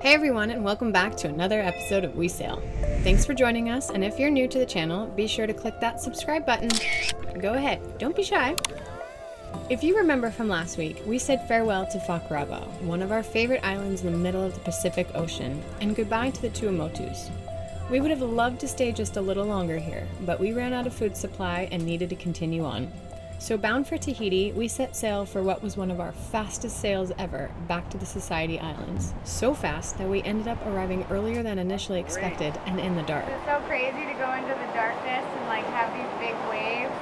Hey everyone, and welcome back to another episode of WESail. Thanks for joining us, and if you're new to the channel, be sure to click that subscribe button. Go ahead, don't be shy. If you remember from last week, we said farewell to Fakarava, one of our favorite islands in the middle of the Pacific Ocean, and goodbye to the Tuamotus. We would have loved to stay just a little longer here, but we ran out of food supply and needed to continue on. So bound for Tahiti, we set sail for what was one of our fastest sails ever back to the Society Islands. So fast that we ended up arriving earlier than initially expected and in the dark. It's so crazy to go into the darkness and like have these big waves.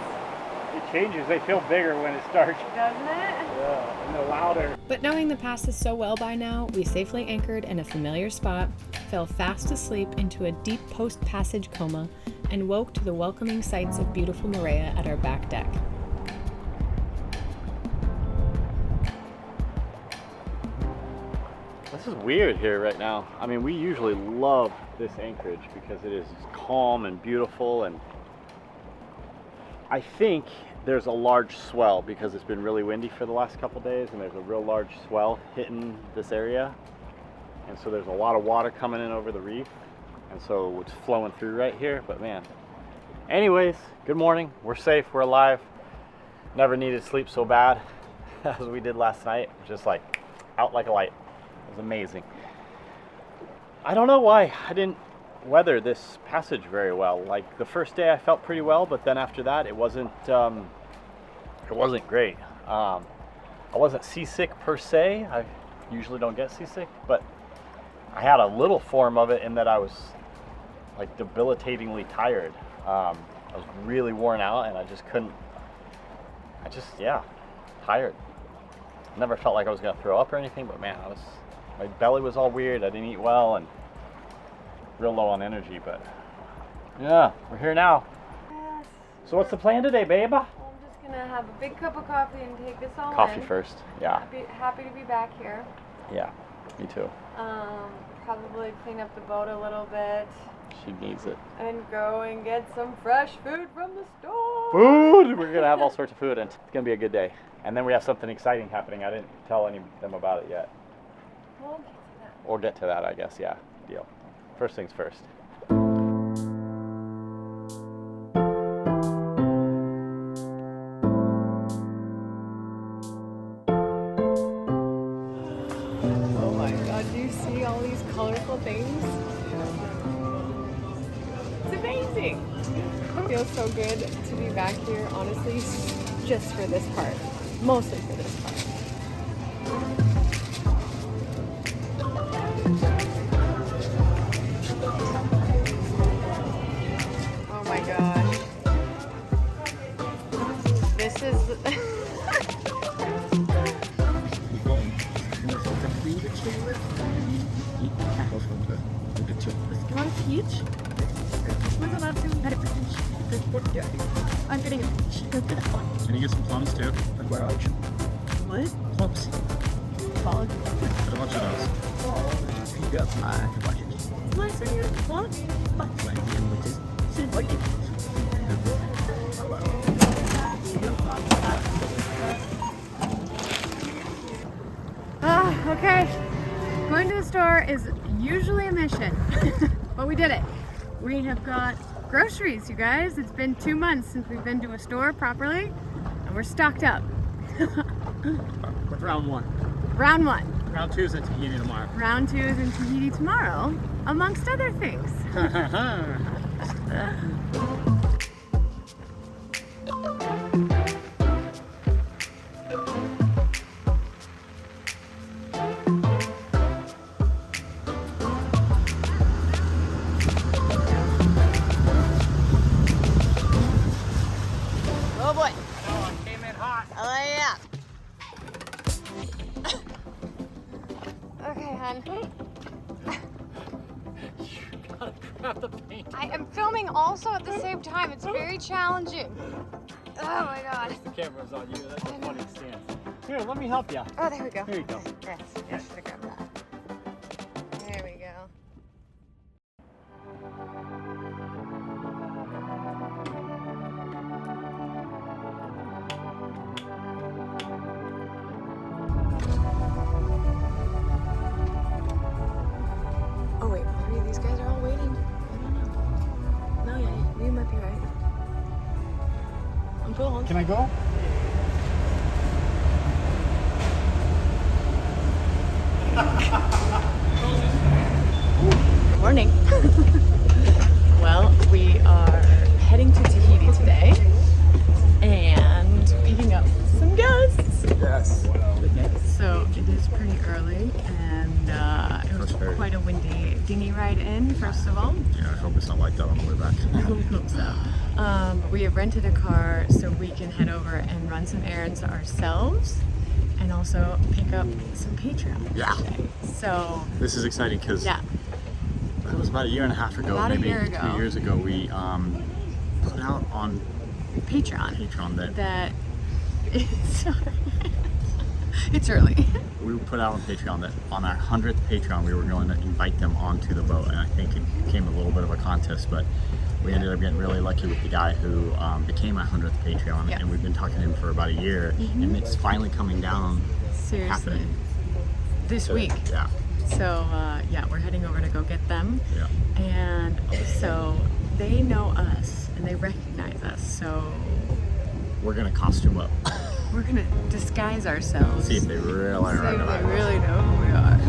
It changes, they feel bigger when it's dark. Doesn't it? Yeah, and they're louder. But knowing the passes so well by now, we safely anchored in a familiar spot, fell fast asleep into a deep post-passage coma, and woke to the welcoming sights of beautiful Moorea at our back deck. This is weird here right now. I mean, we usually love this anchorage because it is calm and beautiful, and I think there's a large swell because it's been really windy for the last couple days, and there's a real large swell hitting this area, and so there's a lot of water coming in over the reef, and so it's flowing through right here. But man, anyways, good morning. We're safe, we're alive. Never needed sleep so bad as we did last night. Just like out like a light. It was amazing. I don't know why I didn't weather this passage very well. Like the first day I felt pretty well, but then after that it wasn't great. I wasn't seasick per se. I usually don't get seasick, but I had a little form of it in that I was like debilitatingly tired. I was really worn out, and I just couldn't. Tired. Never felt like I was gonna throw up or anything, but man, my belly was all weird. I didn't eat well and real low on energy, but yeah, we're here now. Yes. So what's the plan today, babe? I'm just gonna have a big cup of coffee and take this all Coffee in. first. Yeah. Happy to be back here. Yeah, me too. Probably clean up the boat a little bit. She needs it. And go and get some fresh food from the store. Food! We're gonna have all sorts of food, and it's gonna be a good day. And then we have something exciting happening. I didn't tell any of them about it yet. We'll get to that. We'll get to that, I guess. Yeah, deal. First things first. Oh my god, do you see all these colorful things? It's amazing! It feels so good to be back here, honestly, just for this part. Mostly for this part. Oh my gosh. This is... Want a peach? When's the last time you had a peach? I'm getting a peach. Can you get some plums too? Where are you? What? Plums. Follow. Get a bunch of those. You got my budget. My son, you're what? Okay. Going to the store is usually a mission, but we did it. We have got groceries, you guys. It's been 2 months since we've been to a store properly, and we're stocked up. With round one. Round 1. Round two is in Tahiti tomorrow. Round 2 is in Tahiti tomorrow, amongst other things. Oh boy! I came in hot. Oh yeah! Okay, hon. Gotta grab the paint. I am filming also at the same time. It's very challenging. Oh my god. The camera's on you. That's a funny stance. Here, let me help you. Oh, there we go. Here you go. Yes, yes, should have grabbed that. There we go. Can I go? Morning. Well, we are heading to Tahiti today and picking up some guests. Yes. So it is pretty early, and it was quite a windy dinghy ride in, first of all. Yeah, I hope it's not like that on the way back. I hope so. But we have rented a car so we can head over and run some errands ourselves and also pick up some Patreon Yeah. today. So, This is exciting because yeah. it was about a year and a half ago, About a maybe year ago. 2 years ago, we put out on Patreon that it's early. we put out on Patreon that on our 100th Patreon we were going to invite them onto the boat, and I think it became a little bit of a contest, but we ended up getting really lucky with the guy who became our 100th Patreon, Yeah. and we've been talking to him for about a year, and it's finally coming down. Seriously. Happening. This week. Yeah. So, yeah, we're heading over to go get them. Yeah. And so they know us and they recognize us. So We're gonna costume up. we're going to disguise ourselves. See if they really See if recognize they us. really know who we are.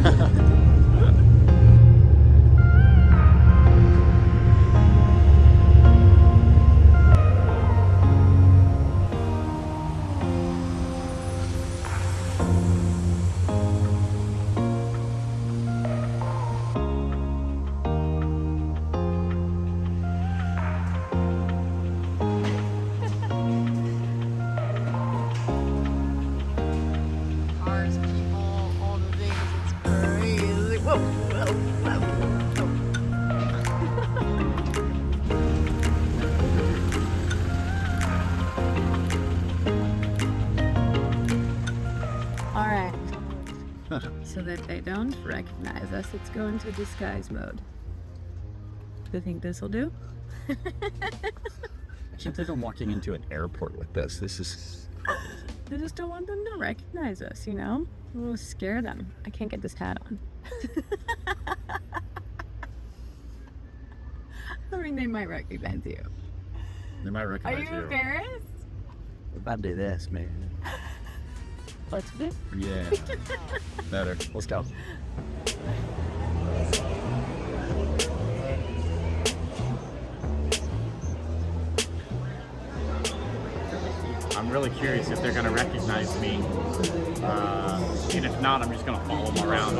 Cars, people, all the things. It's crazy. Whoa, whoa, whoa. All right. So that they don't recognize us, let's go into disguise mode. Do you think this will do? I can't believe I'm walking into an airport with this. This is. I just don't want them to recognize us, you know? We'll scare them. I can't get this hat on. I mean, they might recognize you. They might Are recognize you embarrassed? If I do this, man. Let's do it. Yeah. Better. Let's go. I'm really curious if they're gonna recognize me. And if not, I'm just gonna follow them around.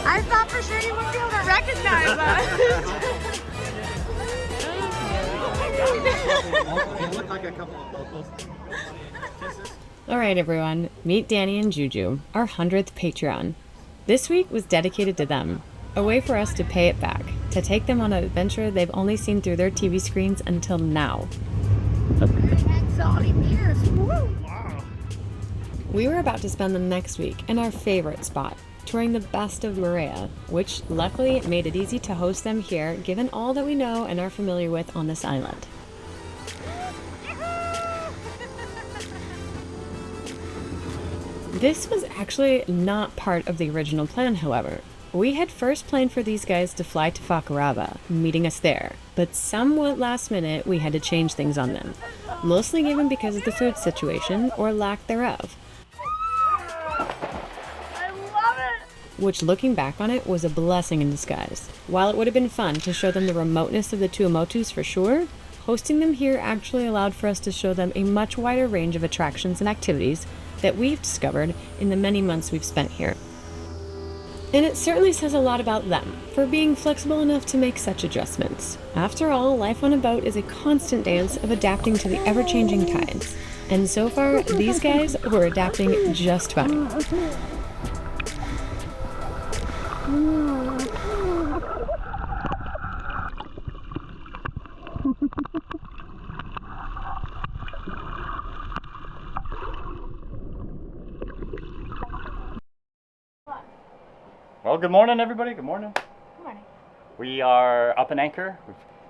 I thought for sure you wouldn't be able to recognize us. They look like a couple of locals. All right, everyone, meet Danny and Juju, our 100th Patreon. This week was dedicated to them, a way for us to pay it back, to take them on an adventure they've only seen through their TV screens until now. We were about to spend the next week in our favorite spot, touring the best of Moorea, which luckily made it easy to host them here given all that we know and are familiar with on this island. This was actually not part of the original plan, however. We had first planned for these guys to fly to Fakarava, meeting us there, but somewhat last minute we had to change things on them, mostly even because of the food situation or lack thereof. I love it. Which, looking back on it, was a blessing in disguise. While it would have been fun to show them the remoteness of the Tuamotus for sure, hosting them here actually allowed for us to show them a much wider range of attractions and activities that we've discovered in the many months we've spent here. And it certainly says a lot about them for being flexible enough to make such adjustments. After all, life on a boat is a constant dance of adapting to the ever-changing tides. And so far, these guys were adapting just fine. Well, good morning, everybody. Good morning. Good morning. We are up in anchor,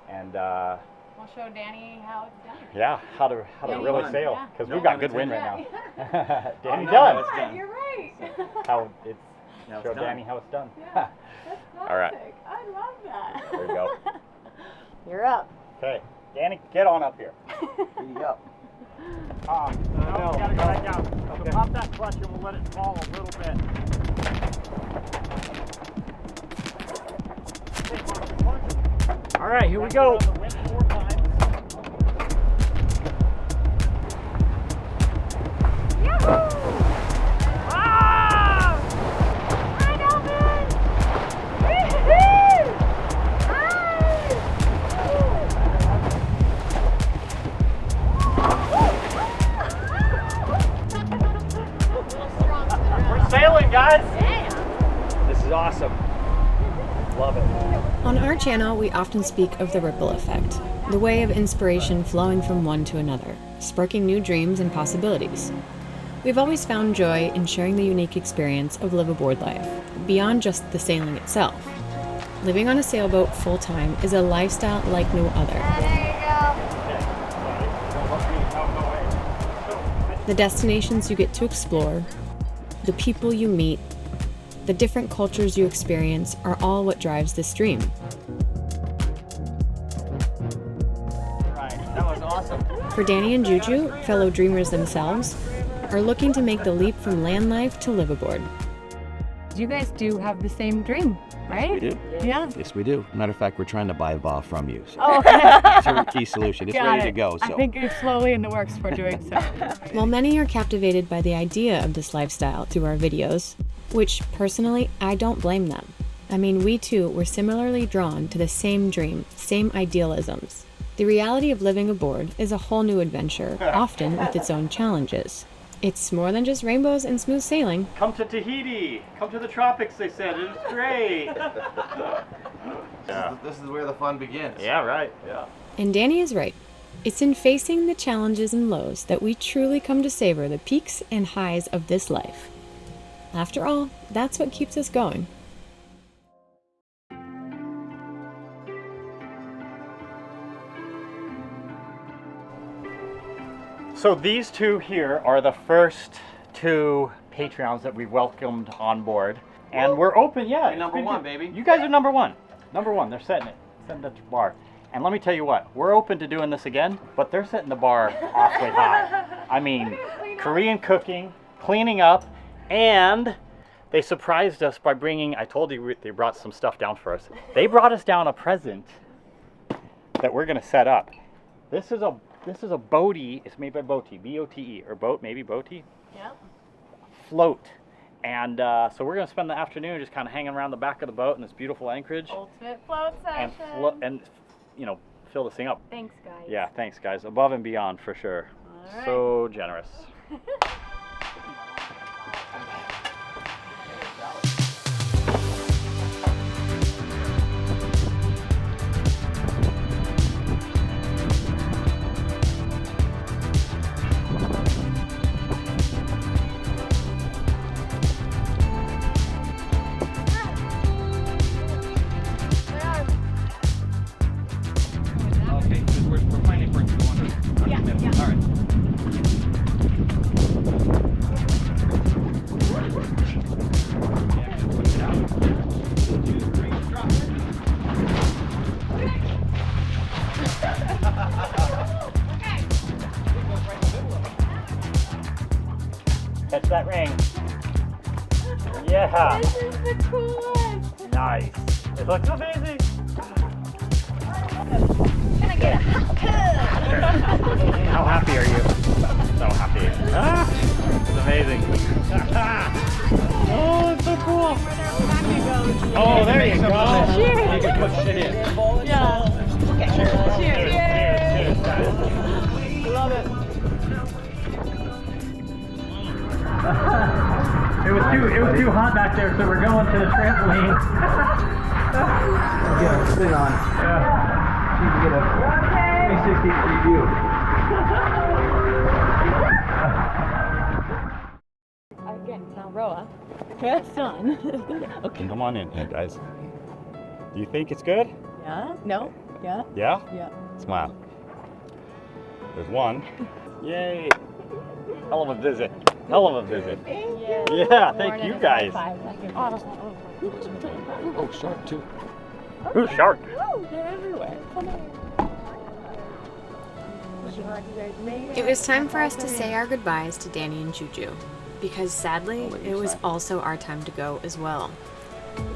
and We'll show Danny how it's done. yeah, how to really done. sail Yeah. because we've got good wind right Yeah. now. Danny Oh, done. God, you're right. How it's Yeah, it's show done. Danny how it's done. Yeah. All right. I love that. There you go. You're up. Okay, Danny, get on up here. Here you go. No, you gotta go back down. Okay. So pop that clutch and we'll let it fall a little bit. All right, here we go. We're sailing, guys. This is awesome. Love it. On our channel, we often speak of the ripple effect, the way of inspiration flowing from one to another, sparking new dreams and possibilities. We've always found joy in sharing the unique experience of live-aboard life, beyond just the sailing itself. Living on a sailboat full-time is a lifestyle like no other. The destinations you get to explore, the people you meet, the different cultures you experience are all what drives this dream. Right, that was awesome. For Danny and Juju, fellow dreamers themselves, are looking to make the leap from land life to live aboard. You guys do have the same dream, right? We do. Yeah. Yes, we do. Matter of fact, we're trying to buy a bar from you. So Oh, it's a key solution. It's got ready it. to go. I So think you're slowly in the works for doing so. While many are captivated by the idea of this lifestyle through our videos, which personally, I don't blame them. I mean, we too were similarly drawn to the same dream, same idealisms. The reality of living aboard is a whole new adventure, often with its own challenges. It's more than just rainbows and smooth sailing. Come to Tahiti. Come to the tropics, they said. It is great. Yeah. this is where the fun begins. Yeah, right. Yeah. And Danny is right. It's in facing the challenges and lows that we truly come to savor the peaks and highs of this life. After all, that's what keeps us going. So these two here are the first two Patreons that we welcomed on board. And we're open, yeah. You're number one, baby. You guys are number one. Number one, they're setting it at the bar. And let me tell you what, we're open to doing this again, but they're setting the bar awfully high. I mean, Korean cooking, cleaning up, and they surprised us by bringing, I told you they brought some stuff down for us. They brought us down a present that we're gonna set up. This is a boaty, it's made by Boaty, B-O-T-E, or boat, maybe Boaty? Yep. Float. And so we're gonna spend the afternoon just kind of hanging around the back of the boat in this beautiful anchorage. Ultimate float And, session. and you know, fill this thing up. Thanks, guys. Yeah, thanks guys, above and beyond for sure. All right. So generous. Okay, we're finally for Yeah, yeah. All right. Catch that ring. Yeah. This is the coolest. Nice. It looks amazing. Gonna get a hot tub. How happy are you? So happy. Ah, it's amazing. Oh, it's so cool. Oh, there you go. Cheers. You can put shit in. Yeah. Okay. Cheers. Cheers, guys. Love it. It was too hot back there, so we're going to the trampoline. Get a spin on. Yeah. You can get a 360 review. Again, Moorea. That's done. Okay, come on in, guys. Do you think it's good? Yeah. No. Yeah. Yeah? Yeah. Smile. There's one. Yay. Hell of a visit. Hell of a visit. Yeah, thank you guys. Oh, shark too. Ooh, shark. They're everywhere. Come on. It was time for us to say our goodbyes to Danny and Juju, because sadly, it was also our time to go as well.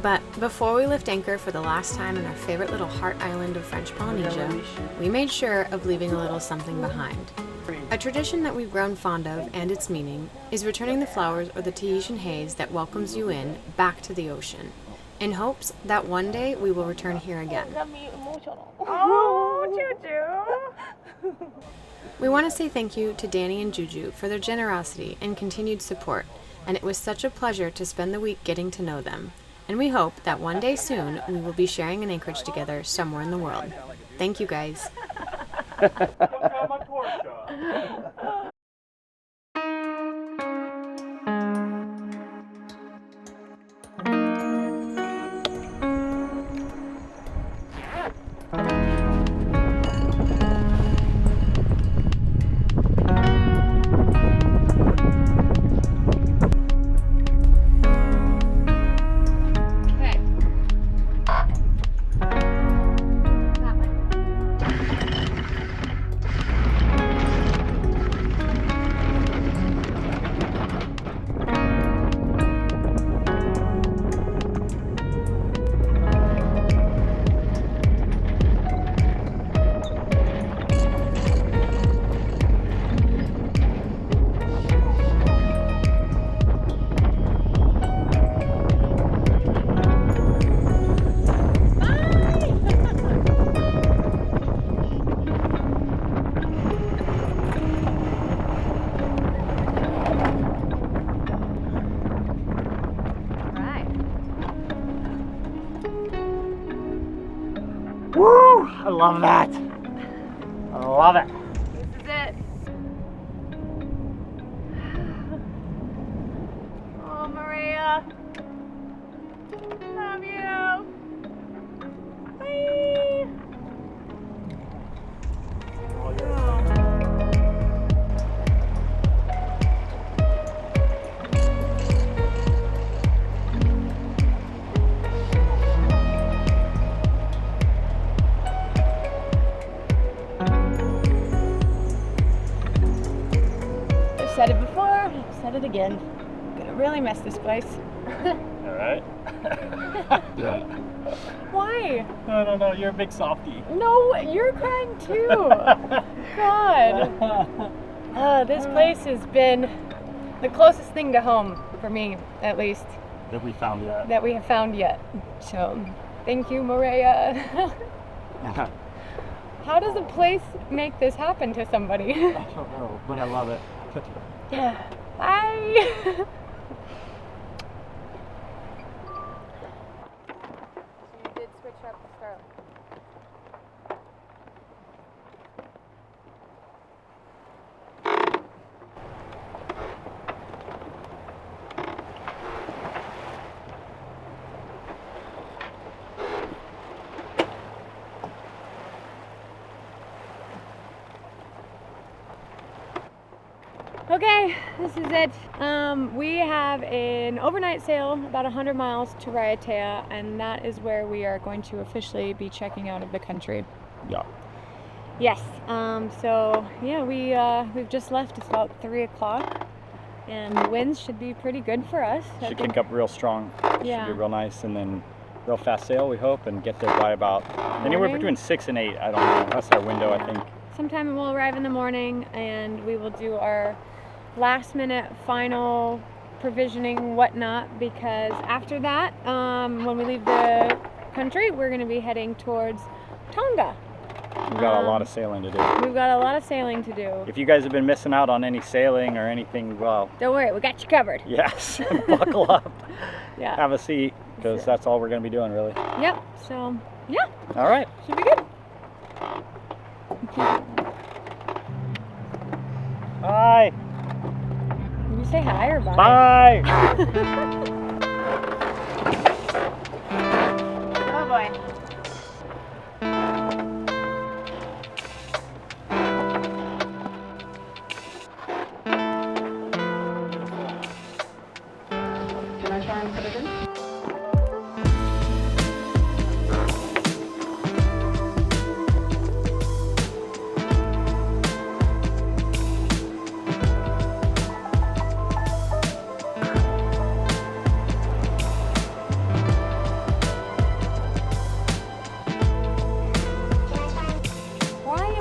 But before we lift anchor for the last time on our favorite little heart island of French Polynesia, we made sure of leaving a little something behind. A tradition that we've grown fond of, and its meaning, is returning the flowers or the Tahitian haze that welcomes you in back to the ocean, in hopes that one day we will return here again. Oh, Juju! We want to say thank you to Danny and Juju for their generosity and continued support, and it was such a pleasure to spend the week getting to know them. And we hope that one day soon we will be sharing an anchorage together somewhere in the world. Thank you guys. Woo! I love that. I love it. This is it. Oh, Moorea. Love you. Bye. I've said it before, I've said it again. I'm gonna really miss this place. All right. Why? I don't know. You're a big softie. No, you're crying too. God. This place has been the closest thing to home for me, at least, That we found yet. that we have found yet. So, thank you, Moorea. How does a place make this happen to somebody? I don't know, but I love it. Yeah. Bye. You did switch up the start. Okay, this is it. We have an overnight sail about 100 miles to Raiatea, and that is where we are going to officially be checking out of the country. Yeah. Yes. So yeah, we've just left. It's about 3 o'clock, and the winds should be pretty good for us. I Should think- kick up real strong. Yeah. Should be real nice, and then real fast sail, we hope, and get there by about anywhere Morning? between 6 and 8. I don't know. That's our window, I think. Sometime we'll arrive in the morning, and we will do our last minute final provisioning whatnot, because after that, when we leave the country, we're going to be heading towards Tonga. We've got a lot of sailing to do. We've got a lot of sailing to do. If you guys have been missing out on any sailing or anything, well, Don't worry, we got you covered. yes, buckle up, Yeah. have a seat, because that's all we're going to be doing, really. Yep. So yeah, All right. should be good. Bye. You say hi or bye? Bye. Oh boy. Why am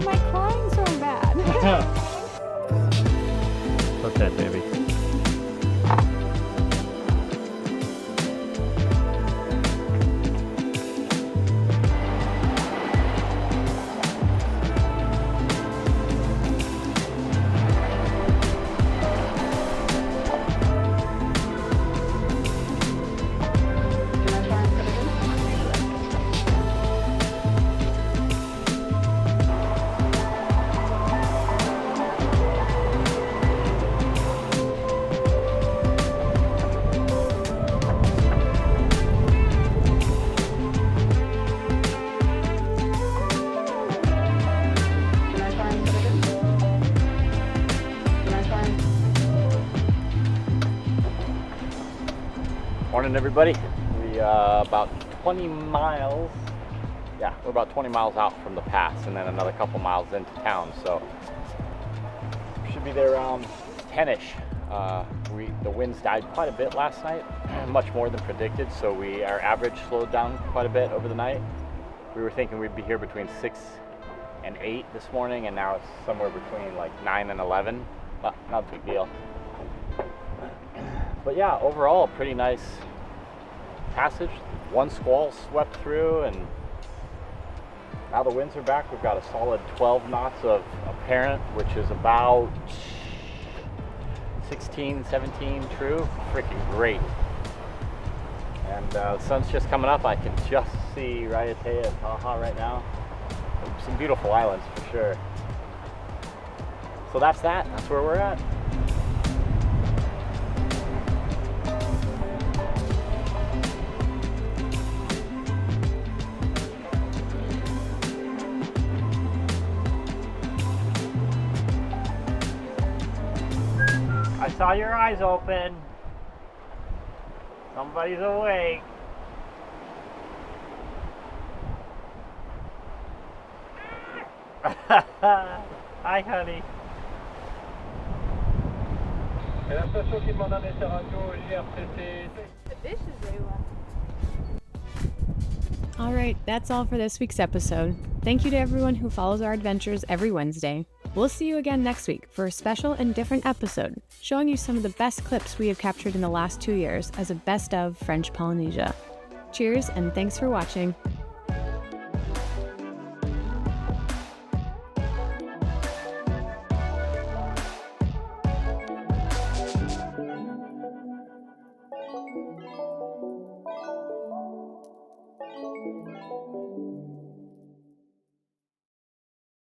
I crying so bad? Okay, baby. Morning, everybody. We about 20 miles. Yeah, we're about 20 miles out from the pass, and then another couple miles into town. So we should be there around 10ish. The winds died quite a bit last night, much more than predicted. So our average slowed down quite a bit over the night. We were thinking we'd be here between 6 and 8 this morning, and now it's somewhere between like 9 and 11. Not a big deal. But yeah, overall, pretty nice passage. One squall swept through, and now the winds are back. We've got a solid 12 knots of apparent, which is about 16, 17 true. Freaking great. And the sun's just coming up. I can just see Raiatea and Taha right now. Some beautiful islands for sure. So that's that. That's where we're at. I saw your eyes open. Somebody's awake. Hi, honey. Et la station qui demande un essai radio GRCC. The dishes they left. All right, that's all for this week's episode. Thank you to everyone who follows our adventures every Wednesday. We'll see you again next week for a special and different episode, showing you some of the best clips we have captured in the last 2 years as a best of French Polynesia. Cheers, and thanks for watching.